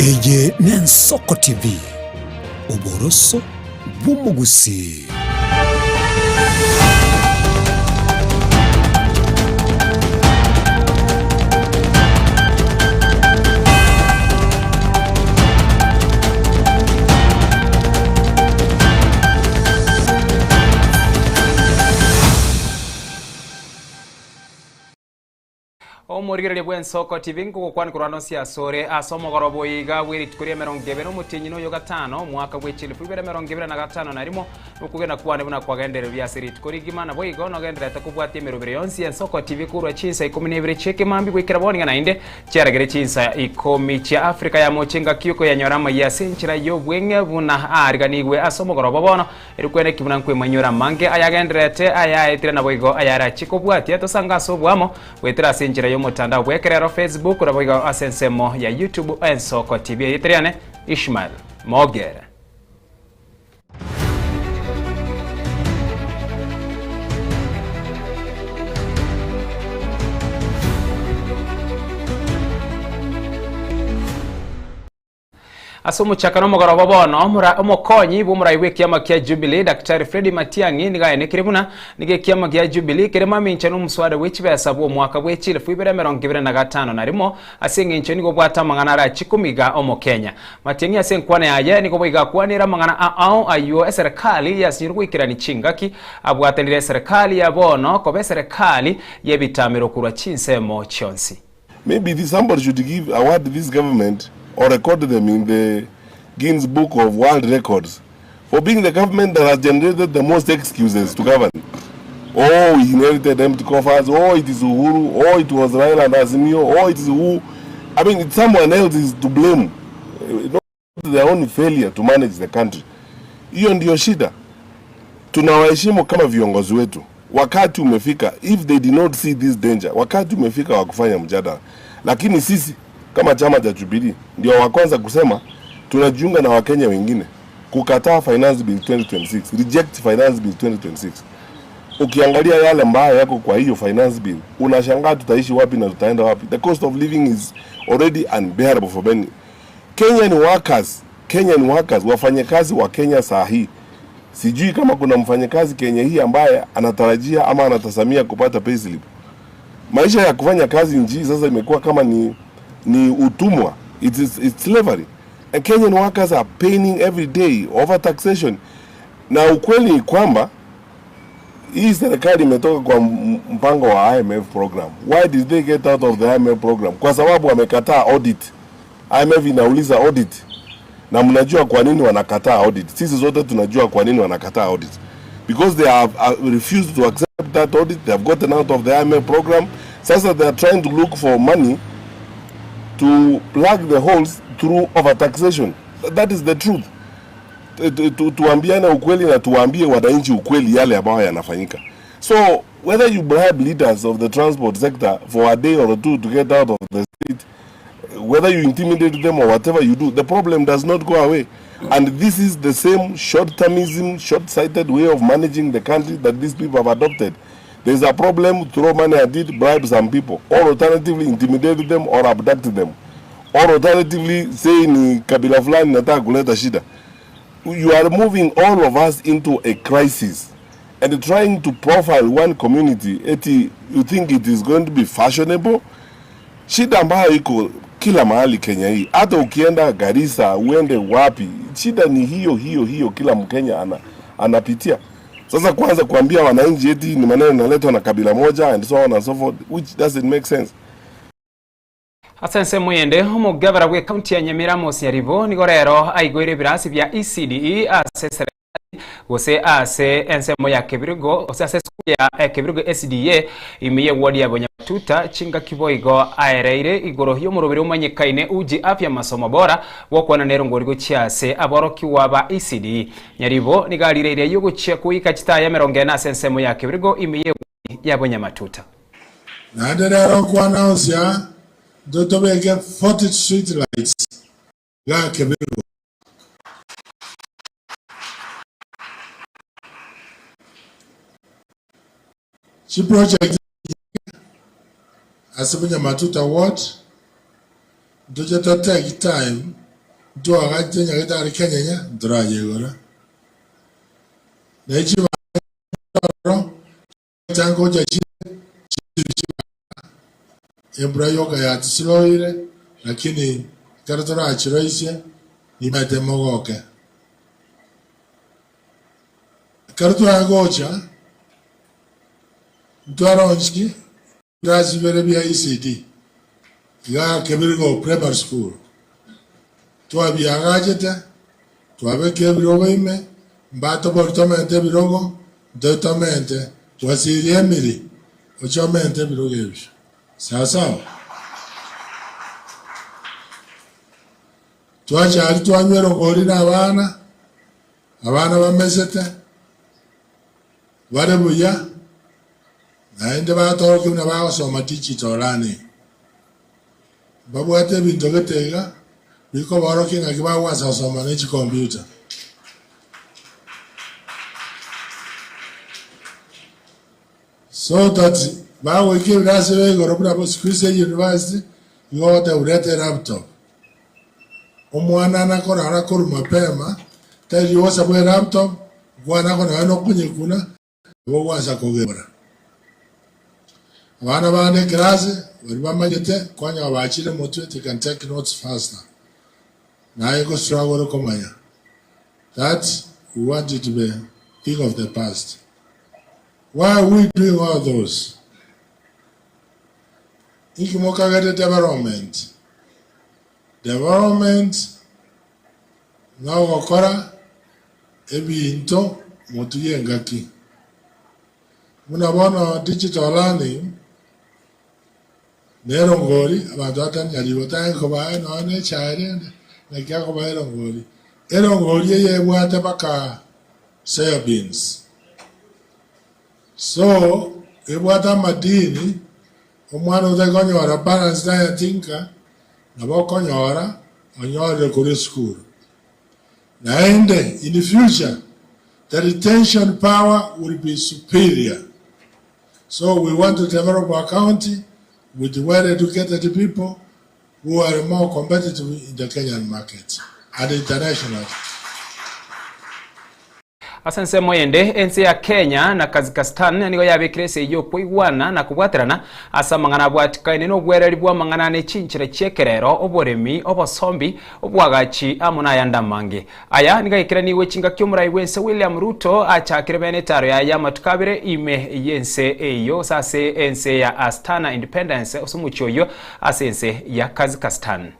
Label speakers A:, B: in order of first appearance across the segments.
A: Eye n'Ensoko TV oboroso bw'umugusi.
B: Omurigere bw'Ensoko TV nk'ukwani kurano siasore asomo gorobo yiga wiri tukuriye 70 mutinyino yo gatano mwaka gw'echilifu 2025 narimo ukugenda kuwane buna kwagendere byasiri tukurigima na boyigo no gendera takubwati emirobere yonsi Ensoko TV kurwa chinsa 12 cheke mambi gwikira boninga nainde cyaragere chinsa 10 cha Afrika ya mochenga kiyuko ya nyorama ya senchira yo bwenge buna ariganigwe asomo gorobo bono erikwene kibuna nkwe manyora mange ayagenderete ayaetira na boyigo ayara chikobwati atosanga sobwamo wetira senchira yo mutandao bwekerero Facebook uraboyiga asensemo ya YouTube Ensoko TV yitriane Ishmael Mogere. Asumu chakano mogorobo bono omokonyi bumurayiwe kiyama kya Jubilee Dr. Fred Matiang'i nigaye kiribuna nige kiyama kya Jubilee kirema minche n'umuswade w'ikibesa bwo mwaka bw'echilifu 2025 narimo asengenche nigo bwata mangana ra 10 omo Kenya. Matiang'i asenkwana yaye nigo bwiga kwanira mangana ayo serikali yasirwikira ni chingaki abwatanire serikali ya bono kobe serikali yebitamiro kurwa chinsemo chonsi.
C: Maybe somebody should give award this government or record them in the Guinness Book of World Records for being the government that has generated the most excuses to govern. Oh, we inherited empty coffers. Oh, it is Uhuru. Oh, it was Raila and Azimio. Oh, it is who. I mean, it's someone else is to blame. Not their own failure to manage the country. Hiyo ndio shida. Tunawaheshimu kama viongozi wetu. Wakati umefika, if they did not see this danger, wakati umefika wa kufanya mjadala. Lakini sisi kama chama cha Jubilee ndio wa kwanza kusema tunajiunga na Wakenya wengine kukataa finance bill 2026, reject finance bill 2026. Ukiangalia yale mbaya yako kwa hiyo finance bill, unashangaa tutaishi wapi na tutaenda wapi. The cost of living is already unbearable for many. Kenyan workers, wafanyakazi wa Kenya saa hii. Sijui kama kuna mfanyakazi Kenya hii ambaye anatarajia ama anatasamia kupata payslip. Maisha ya kufanya kazi nchi sasa imekuwa kama ni utumwa. It's slavery. And Kenyan workers are paying every day over taxation. Na ukweli ni kwamba hii serikali imetoka kwa mpango wa IMF program. Why did they get out of the IMF program? Kwa sababu wamekataa audit. IMF inauliza audit. Na mnajua kwa nini wanakataa audit. Sisi zote tunajua kwa nini wanakataa audit. Because they have refused to accept that audit. They have gotten out of the IMF program. Sasa they are trying to look for money to plug the holes through overtaxation. That is the truth. Tuambiane ukweli na tuambie wananchi ukweli yale ambayo yanafanyika. So whether you bribe leaders of the transport sector for a day or two to get out of the state, whether you intimidate them or whatever you do, the problem does not go away. And this is the same short-termism, short-sighted way of managing the country that these people have adopted. There's a problem, throw money at it, bribe some people, or alternatively intimidate them or abduct them, or alternatively say ni kabila fulani nataka kuleta shida. You are moving all of us into a crisis and trying to profile one community. Eti you think it is going to be fashionable? Shida ambayo iko kila mahali Kenya hii. Hata ukienda Garissa, uende wapi, shida ni hiyo kila Mkenya anapitia. Sasa kwanza kuambia wananchi eti ni maneno yanaletwa na kabila moja and so on and so forth, which doesn't make sense.
B: Asense muyende umugabara gwe county ya Nyamira Nyaribo nigorero aigwire birasi bya ECDE asesere gose ase ensemo ya Kibirigo ose ya Kibirigo SDA imiye wadi ya Bonyamatuta chinga kiboigo aereire igoro yo murobere umanyekaine uji afya masomo bora wokwana nero ngorigo cyase aboroki waba ECDE Nyaribo nigalire yo gucya kuika kitaya 40 asensemo ya Kibirigo imiye ya Bonyamatuta
D: nadera kwana osya dotobege 40 street lights ya Kibirigo. She project as a Bonyamatuta ward, do you take time mtu wakati nyakita Kenya nya draje gora nechi baro tango jaji embrayo kaya tsloire lakini karatara achiraisha ni matemogoke karatara gocha Dwaronski Grazi Verebia ICD Ya Kebirigo Primary School Tua Biagajete Tua Kebiro Ime Bato Portamente Birogo Dotamente Wasiri Emily Ochamente Birogevish Sasa Tua Chari Tua Nwero Gorina Abana Bamesete Varebuya Naende ba toro na ba so matichi torani. Babu ate binto getega biko baro kinga kiba wasa so manage computer. So that ba we give us a go robra bo Christian University yo ta urete laptop. Omwana na kora ara kuru mapema tayari wasa bo laptop bwana kona no kunye kuna bo wasa kogera. Abana bane class bari bamagete kwanya abachire mutwe they can take notes faster. Na ego struggle komanya. That we want it to be thing of the past. Why are we doing all those? Ikimoka gete development. Development na wakora ebi into mutuye ngaki. Muna bona digital learning Nero ngori, abantu atanyali botanga kobaye no ne chaire na kya kobaye ngori. Ero ngori ye bwata baka soybeans. So, ebwata madini omwana utagonyora balance diet tinka na bokonyora onyore kuri school. Naende in the future the retention power will be superior. So we want to develop our county with well-educated people who are more competitive in the Kenyan market and international.
B: Asanse moyende ense ya Kenya na Kazakhstan nigo yabekirese yo poigwana na kubwaterana asa mangana bwatikaine no bwereri bwa mangana ne chinchire chekerero oboremi obosombi obwagachi amuna yandamange aya niga ikiraniwe chinga kyomurayi wense William Ruto achakire benetaro ya matukabire ime yense eyo sase ense ya Astana Independence osumuchoyo asense ya Kazakhstan.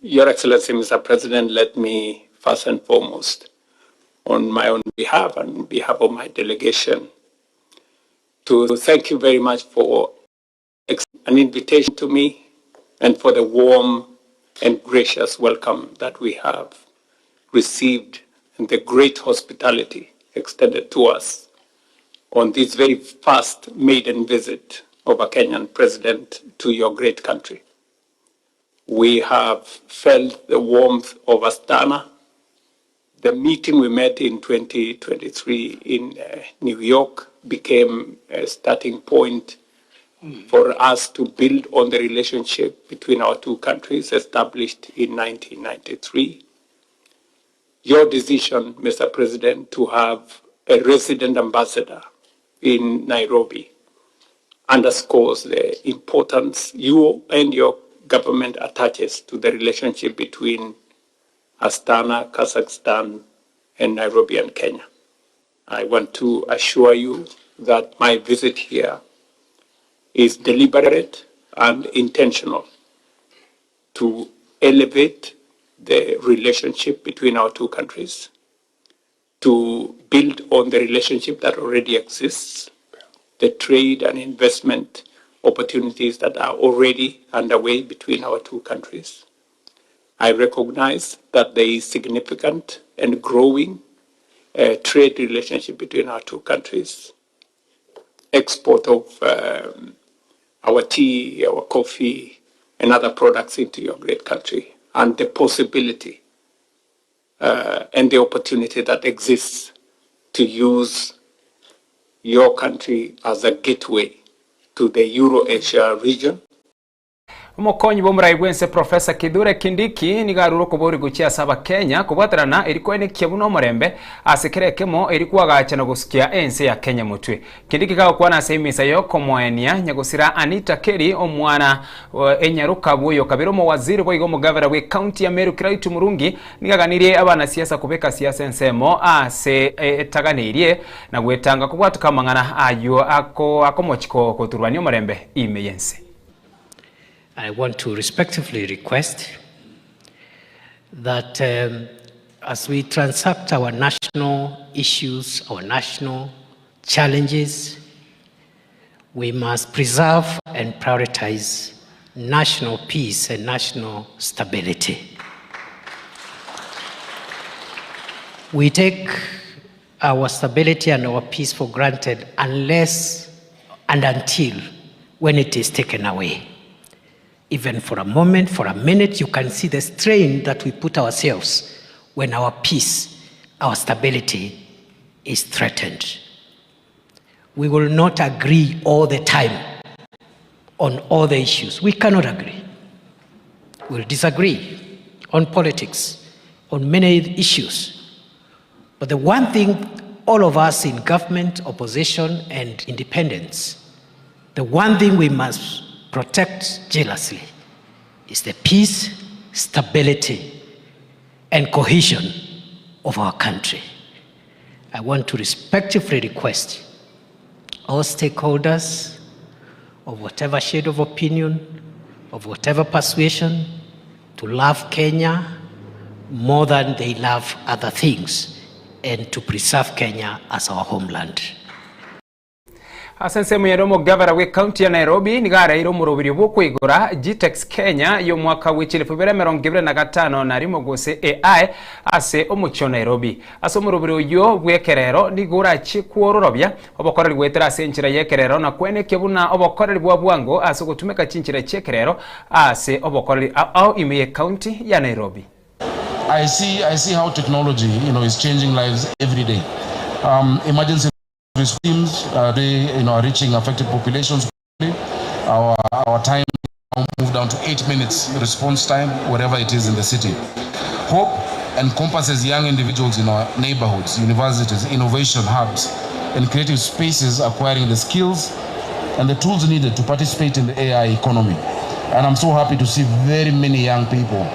E: Your Excellency, Mr. President, let me first and foremost, on my own behalf and on behalf of my delegation, to thank you very much for an invitation to me and for the warm and gracious welcome that we have received and the great hospitality extended to us on this very first maiden visit of a Kenyan president to your great country. We have felt the warmth of Astana. The meeting we met in 2023 in New York became a starting point for us to build on the relationship between our two countries established in 1993. Your decision, Mr. President, to have a resident ambassador in Nairobi underscores the importance you and your government attaches to the relationship between Astana, Kazakhstan, and Nairobi and Kenya. I want to assure you that my visit here is deliberate and intentional to elevate the relationship between our two countries, to build on the relationship that already exists, the trade and investment opportunities that are already underway between our two countries. I recognize that there is significant and growing trade relationship between our two countries. Export of our tea, our coffee, and other products into your great country, and the possibility and the opportunity that exists to use your country as a gateway to the Euro-Asia region.
B: Umukonyi b'umurai bwense Professor Kithure Kindiki nigaruro kuburi gukia saba Kenya kubatarana ilikuwa ni kiabuno murembe asekerekemo ilikuwa gachana gusikia ense ya Kenya mutwe. Kindiki kawa kuwa na sehimisa yoko moenia nyagusira Anita Keri omwana enyaruka buyo kabiro mo waziri boigo mugavera we county ya Meru Kiraitu Murungi nigaganirie abana siasa kubeka siasa ensemo ase taganirie na gwetanga kubwatu kamangana ayo akomochiko kuturwanyo murembe imeyense.
F: I want to respectfully request that as we transact our national issues, our national challenges, we must preserve and prioritize national peace and national stability. We take our stability and our peace for granted unless and until when it is taken away. Even for a moment, for a minute, you can see the strain that we put ourselves when our peace, our stability is threatened. We will not agree all the time on all the issues. We cannot agree. We'll disagree on politics, on many issues. But the one thing all of us in government, opposition, and independence, the one thing we must protect jealously is the peace, stability, and cohesion of our country. I want to respectfully request all stakeholders of whatever shade of opinion, of whatever persuasion, to love Kenya more than they love other things and to preserve Kenya as our homeland.
B: Asense muyeromo gavana we county ya Nairobi nigara iro murubiri bukwigura GTEx Kenya yo mwaka w'ikiri 2025 narimo gose AI ase omucho Nairobi aso murubiri uyo bwekerero nigura chikuororobya obokoreri gwetera ase nchira yekerero na kwene kebuna obokoreri bwa bwango aso gutumeka chinchira chekerero ase obokoreri au imeye county ya Nairobi.
G: I see how technology, is changing lives every day. Emergency teams are reaching affected populations. Our time moved down to 8 minutes response time wherever it is in the city. Hope encompasses young individuals in our neighborhoods, universities, innovation hubs, and creative spaces acquiring the skills and the tools needed to participate in the AI economy. And I'm so happy to see very many young people.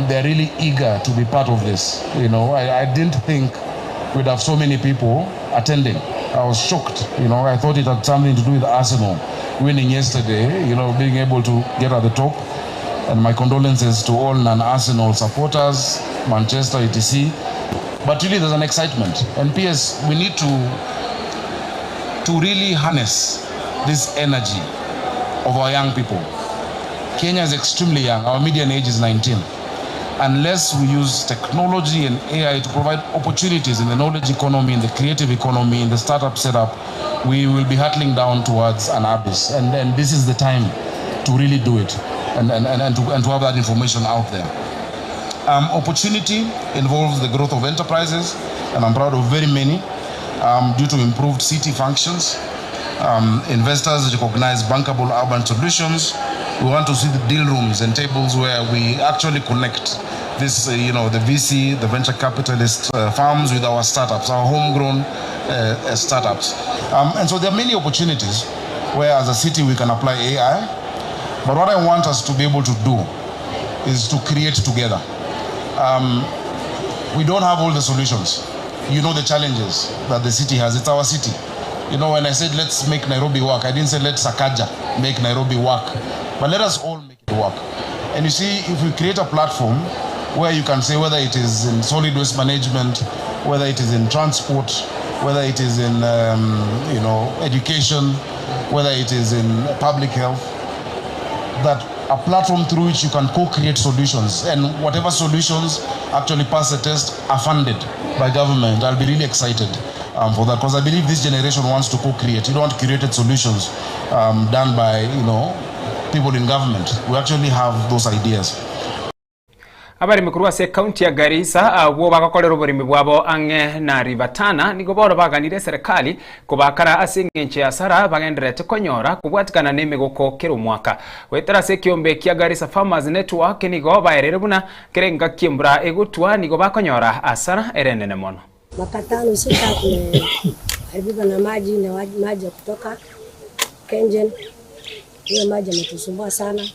G: They're really eager to be part of this. I didn't think we'd have so many people attending. I was shocked. I thought it had something to do with Arsenal winning yesterday, being able to get at the top. And my condolences to all non-Arsenal supporters, Manchester, etc. But really there's an excitement. And PS, we need to really harness this energy of our young people. Kenya is extremely young. Our median age is 19. Unless we use technology and AI to provide opportunities in the knowledge economy, in the creative economy, in the startup setup, we will be hurtling down towards an abyss. And this is the time to really do it and to have that information out there. Opportunity involves the growth of enterprises, and I'm proud of very many, due to improved city functions. Investors recognize bankable urban solutions. We want to see the deal rooms and tables where we actually connect this, the VC, the venture capitalist firms with our startups, our homegrown startups. And so there are many opportunities where as a city we can apply AI. But what I want us to be able to do is to create together. We don't have all the solutions. The challenges that the city has. It's our city. When I said let's make Nairobi work, I didn't say let Sakaja make Nairobi work, but let us all make it work. And you see, if we create a platform where you can say whether it is in solid waste management, whether it is in transport, whether it is in education, whether it is in public health, that a platform through which you can co-create solutions, and whatever solutions actually pass the test are funded by government. I'll be really excited for that, because I believe this generation wants to co-create. You don't want curated solutions done by people in government. We actually have those ideas.
B: Abari mukuru ase county ya Garissa abo bagakorera uburimi bwabo ange na Rivatana nigo boro baganire serikali kubakara ase ngenche ya sara bagenderete konyora kubwatikana n'emigoko kero mwaka wetera se kiombe kya Garissa Farmers Network nigo baerere buna kerenga kimbra egutwa nigo bakonyora asara erenene mono
H: makatano sita haribiba na maji kutoka Kengen. Hiyo maji yametusumbua sana.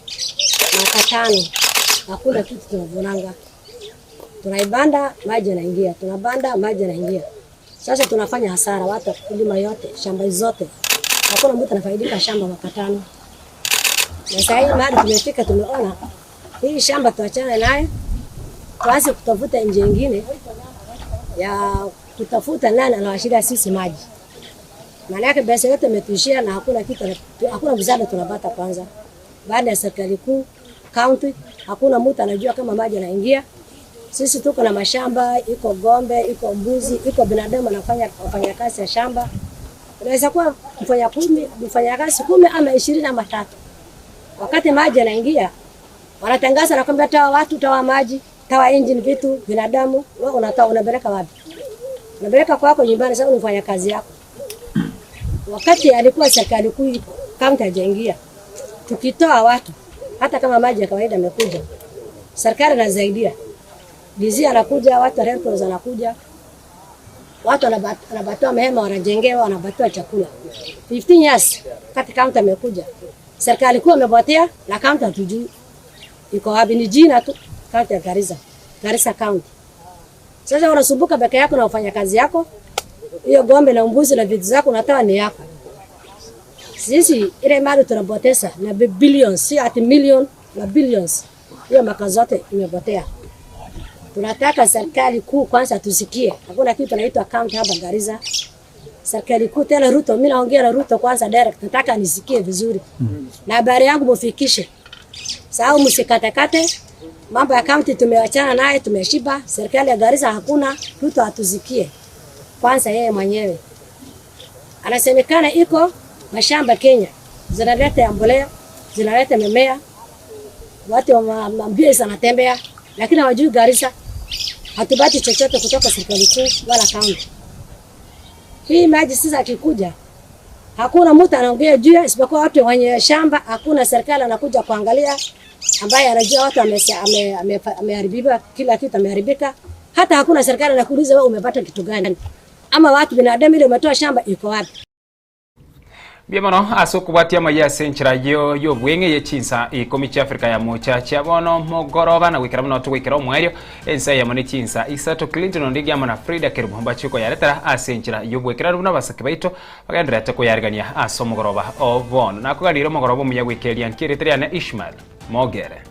H: Makatano hakuna kitu tunavunanga. Tunaibanda maji yanaingia, tunabanda maji yanaingia. Sasa tunafanya hasara, watu kulima yote, shamba zote. Hakuna mtu anafaidika shamba Makatano. Na sasa hii mahali tumefika tumeona hii shamba tuachane naye. Tuanze kutafuta nje nyingine ya kutafuta nani anawashiria sisi maji. Maana yake pesa yote imetuishia na hakuna kitu, hakuna msaada tunapata kwanza. Baada ya serikali kuu, county, hakuna mtu anajua kama maji yanaingia. Sisi tuko na mashamba, iko ng'ombe, iko mbuzi, iko binadamu anafanya kazi ya shamba. Unaweza kuwa mfanya kazi 10 ama 20 ama 3. Wakati maji yanaingia, wanatangaza na kwamba tawa watu, tawa maji, tawa engine vitu, binadamu, wewe unatoa unapeleka wapi? Unapeleka kwako nyumbani sasa unafanya kazi yako. Wakati alikuwa serikali kuu county hajaingia, tukitoa watu hata kama maji ya kawaida yamekuja, serikali inasaidia. DC anakuja, watu Red Cross anakuja, watu anabatoa mehema, wanajengewa, wanabatoa chakula. 15 years kati county amekuja, serikali kuu imepotea na county hatujui iko wapi, ni jina tu county ya Garissa County. Sasa unasumbuka peke yako na ufanya kazi yako, hiyo ng'ombe na mbuzi na vitu zako unatoa ni yako. Sisi ile mali tunapoteza na billions, si ati million na billions. Hiyo makazi zote imepotea. Tunataka serikali kuu kwanza tusikie. Hakuna kitu kinaitwa county hapa Garissa. Serikali kuu tena Ruto, mimi naongea na Ruto kwanza direct, nataka nisikie vizuri. Na habari yangu mfikishe. Sawa, msikatakate. Mambo ya county tumeachana naye, tumeshiba. Serikali ya Garissa hakuna, Ruto atusikie. Kwanza yeye mwenyewe. Anasemekana iko mashamba Kenya, zinaleta mbolea, zinaleta mimea. Watu wa mambia wanatembea, lakini hawajui Garissa hatubati chochote kutoka serikali kuu wala county. Hii maji sasa kikuja, hakuna mtu anaongea juu isipokuwa watu wenye shamba, hakuna serikali anakuja kuangalia ambaye anajua watu ameharibiwa, kila kitu ameharibika. Hata hakuna serikali anakuuliza wewe umepata kitu gani? Ama watu binadamu ile umetoa shamba iko wapi?
B: Biamono asokubwatia maya senchira yo bwenge yechinsa ikomichi Afrika ya mocha chabono mogoroba na wikira mno tuwikira omwerio ensa ya mone chinsa Isato Clinton ndigi amana Frida Kerubamba chiko yaretera asenchira yo bwekira rubuna basake baito bagendera te ko yarigania asomogoroba obon nakuganira mogoroba muya wikelia nkireteriane Ishmael Mogere.